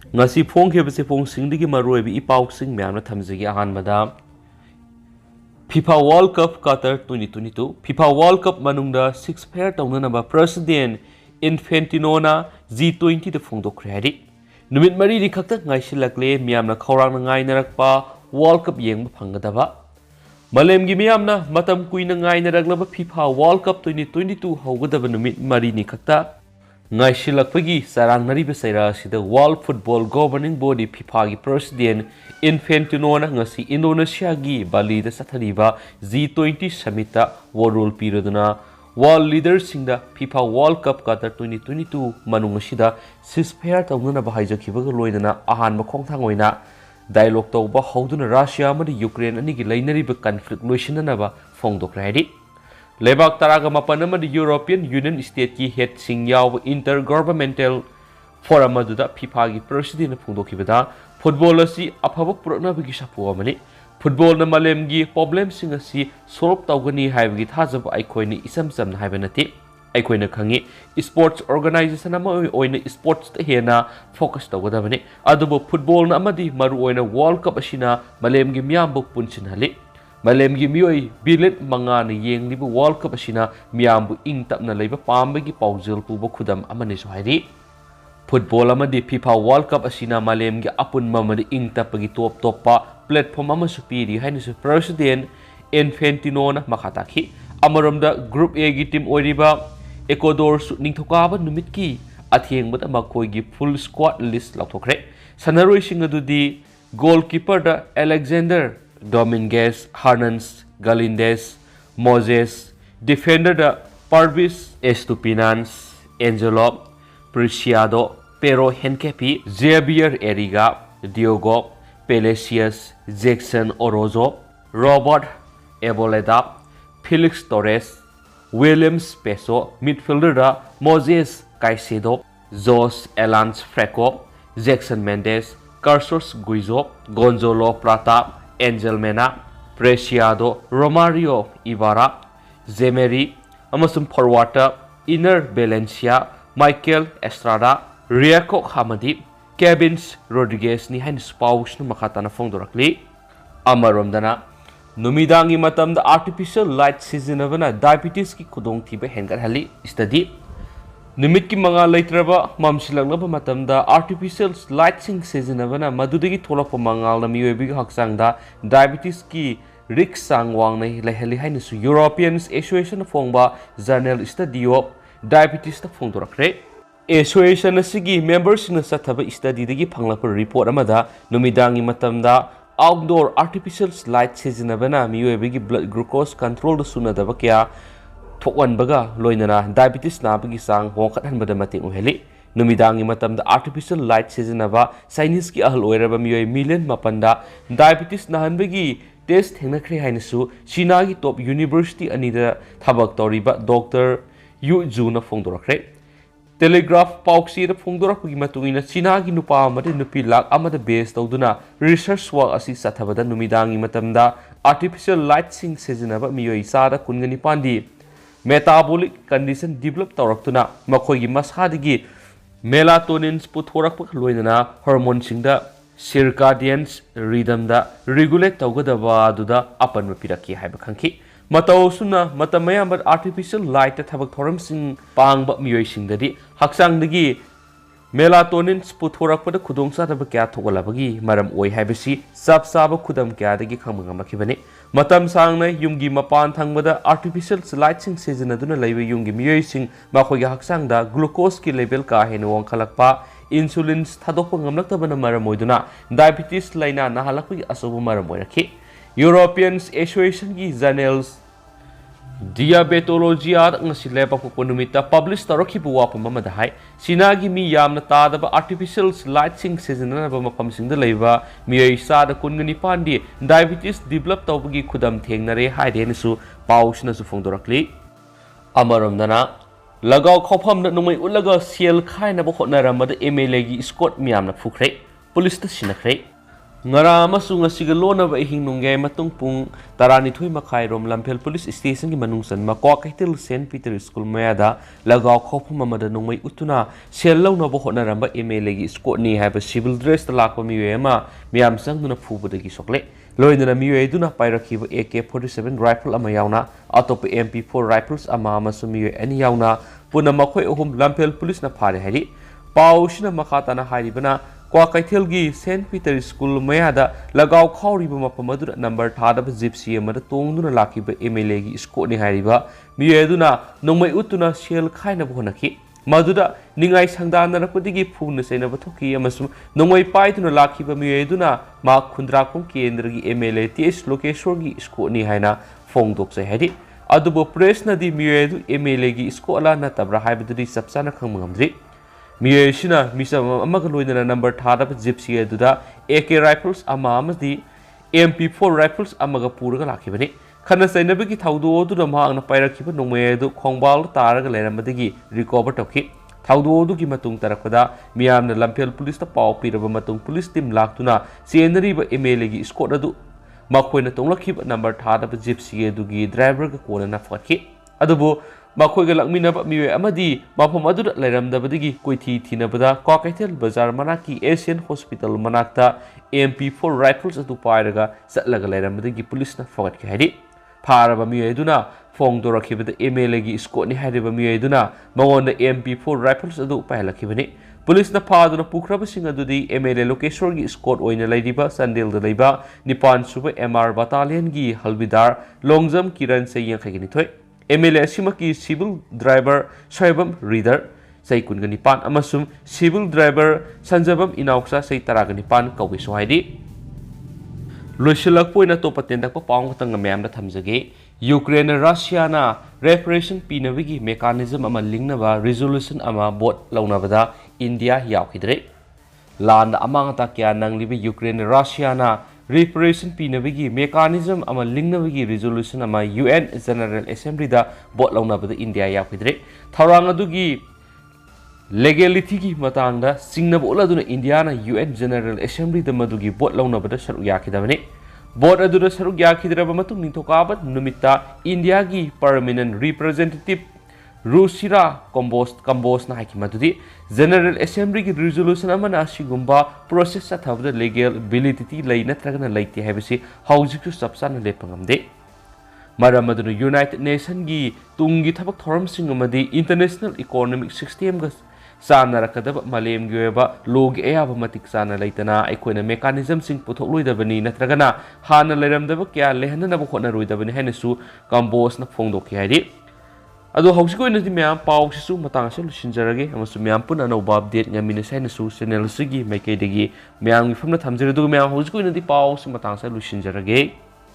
ngasi phongkhebase phongsingdigi maroibi ipausing myamna thamjigi ahanbada FIFA World Cup Qatar 2022 FIFA World Cup manungda Ceasefire Tounanaba President Infantino na G20 da Phongdokhre hari numit mari ni khakta ngaisilakle myamna khawrang ngai narakpa World Cup yengba phangadaba malemgi myamna matam kuina ngai naraklaba FIFA World Cup 2022 haugadaba numit mari ni khakta ngaisilakpagi sarang nariba saira sida World Football Governing Body FIFA gi President Infantino na ngasi Indonesia gi Bali da sathariba G20 summit ta warul piraduna World leaders singda FIFA World Cup Qatar 2022 manung asida ceasefire tawnana ba haijakhibaga loidana ahan ma khongthang oina dialogue tawba hauduna Russia amadi Ukraine ani gi lainariba conflict loisinana ba Phongdokhre hari Lebak taraga mapan amadi European Union state ki head sing yaw intergovernmental forum aduda FIFA gi president Phongdokhibada football asi afaba purna bagi sapu amani football na malem gi problem sing asi solve tawgani haibagi thajab aikhoini isam sam haibanati aikhoina khangi sports organization ama oina sports ta hena focus tawgadabani adubo football na amadi maru oina world cup asina malem gi miyam bu punsin hali malem gi mioi bilet manga na yeng libu world cup asina miyam bu ing tapna leiba pambagi paujil pu bu khudam amani so hairi football amadi FIFA World Cup asina malem gi apun mamadi ing tapagi top topa platform ama supiri haini su president Infantino na makhataki amaromda group A gi team oiriba Ecuador su ningthokaba numit ki atheng bata makoi gi full squad list lathokre sanaroi sing adudi goalkeeper da Alexander Dominguez Hernandez Galindez Moses defender da Parvis Estupinans Angelo Preciado Pero Henkepi Xavier Eriga Diogo Palacios Jackson Orozo Robert Eboleda Felix Torres Williams Peso midfielder da Moses Caicedo Jos Elans Freco Jackson Mendes Carlos Guizo Gonzalo Prata Angel Mena Preciado Romario Ibarra Zemery amasum forwarder Inner Valencia Michael Estrada Riaco Hamadi Kevins Rodriguez ni hain spouse na makatana Phongdokhre amaromdana numidangi matamda artificial light sizinabana diabetes ki khudong thiba hengar hali study numit ki manga leitraba mamsilaglaba matamda artificial light sing sizinabana madudagi tholakpa mangal na miyobi haksang da diabetes ki risk sangwang nei lehali hain su European Association phongba journal study of diabetes ta Phongdokhre association asigi members na sathaba study dagi phanglapa report amada numidangi matamda outdoor artificial light sizinabana miyobi blood glucose control da sunadaba kya thokwanbaga loinana diabetes na bagi sang hongkhathanbada mating uheli numidangi matamda artificial light sizinaba Chinese ki ahal oiraba miyoy million mapanda diabetes na hanbagi test thengnakhre hainasu China gi top university anida thabak toriba Dr. Yu Zuna Phongdokhre Telegraph Pauxi da Phongdokhre matungina China gi nupa amade nupi lak amada base tawduna research work asi sathabada numidangi matamda artificial light sing sizinaba miyoi sada kungani pandi metabolic condition develop tawraktuna makhoi gi masadagi melatonin puthorakpa loinana hormone singda circadian rhythm da regulate tawgadaba aduda apan mapiraki haiba khangki matau suna matamaya but artificial light ta thabak thoram sing pangba miyoi singdadi haksang dagi melatonin puthorakpa da khudong sa da kya thogalabagi maram oi haibasi sab sab khudam kya dagi khangmanga makibani matam sangna yumgi mapan thangbada artificial light sing sejanaduna laiba yumgi miyoi sing makhoi haksang da glucose ki level ka henwang khalakpa insulin thadokpa ngamlaktabana maram oiduna diabetes laina nahalakpi asobu maram oirakhi European Association ki journals Diabetology ngasi lepa ko numita publish tarokhi buwa pamama da hai sinagi mi yamna tadaba artificial light sing seasonal ba mafam sing da leiba mi sa da kungani pandi diabetes develop tawbagi khudam thengnare hai de su pausna su Phongdokhre amaramdana lagaw khofam na numai ulaga sel khaina ba khotna ramada MLA gi Scott miyamna phukre police ta sinakre ngara amasung asiga lonaba ihing nungay matung pung taranithoi makhairom lamphel police station gi manungsan makwa kaitil St Peter school mayada lagaw khopum amada nungmai utuna sellau na bo honaramba MLA gi squad ni haba civil dress ta lakpa miwema miam sang duna phubudagi sokle loinana miwe duna pairakhiba AK47 rifle ama yauna atop MP4 rifles ama amasu miwe ani yauna puna makhoi ohum lamphel police na phare hari paushina makhata na haribana kwa kaithel gi St Peter school mayada lagaw khawriba mapamadu number thada gypsy amada tongduna lakiba MLA gi squad ni hariba mieduna nongmai utuna sel khaina bhonaki maduda ningai sangdana rakudigi phuna sena bathoki amasum nongmai paituna lakiba mieduna ma khundra kum kendra gi MLA TS lokeshwar gi squad ni haina Phongdokhre hadi adubo press na di miedu MLA gi squad la na tabra haibadri sapsana khangmangamdri Miyeshina misa amagaloidana number thada gypsy aduda AK rifles ama amadi MP4 rifles amaga puraga lakhibani khana sainabagi thaudo odu mahangna pairakhiba nongmai adu khongbal taraga lerambadagi recover tokhi thaudo odu gi matung tarakpada miyamna lamphel police ta pau piraba matung police team laktuna senari ba MLA gi squad adu makhoina tonglakhiba number thada gypsy adu gi driver ga kona na fakhi adubu Makhoiga lakminaba miwe amadi mafam adura lairamdabadagi koithi thinabada Kwakaithel Bazar manaki Asian Hospital manakta MP4 rifles atu pairaga satlaga lairamdagi police na fogat haidi pharaba miwe duna Phongdokhre MLA gi squad ni hariba miwe duna mangonda MP4 rifles atu pailakibani police na phaduna pukraba singa dudi MLA lokeshwar gi squad oina laidiba Sandel da leiba Nipan suba MR battalion gi halbidar longjam Kiran Sayang khagini thoi MLA Simaki civil driver Soibam reader say Kunganipan Amasum civil driver Sanjabam Inauksa say Taraganipan Kawiswadi Lushilak Point to Patenda Pong Tangamam the Tamzage Ukraine and Russia na reparation pinavigi mechanism ama lingnaba resolution ama bot launabada India yaukidre land amang takya nang libi Ukraine and Russia na reparation pinavigi mechanism ama lingnavigi resolution ama UN General Assembly da bot launabada India yaukidre tharang adugi legality gi matangda singnab oladuna India na UN General Assembly da madugi bot launabada saru yakidabane bot aduna saru yakidraba matung nithokabat numita India gi permanent representative Rusira Combos na hakimadudi General Assembly ki resolution amana asigumba process sa thabda legal validity lai natragana laiti habisi haujiku sapsana lepangamde maramaduna United Nation gi tungi thabak thoram singamadi international economic system ga sana rakadaba malem gi weba log ayaba matik sana laitana aikoina mechanism sing puthokloidabani natragana hana leiramdaba kya lehanana ba khona roidabani hanesu Combos na Phongdokhre haidi Ado hausikoi nati miyam pau sisu matang sa lusinjarage amasu miyam pun anauba update ngamina sa nasu channel sigi maikaidagi miyam ifamna thamjare du miyam hausikoi nati pau si matang sa lusinjarage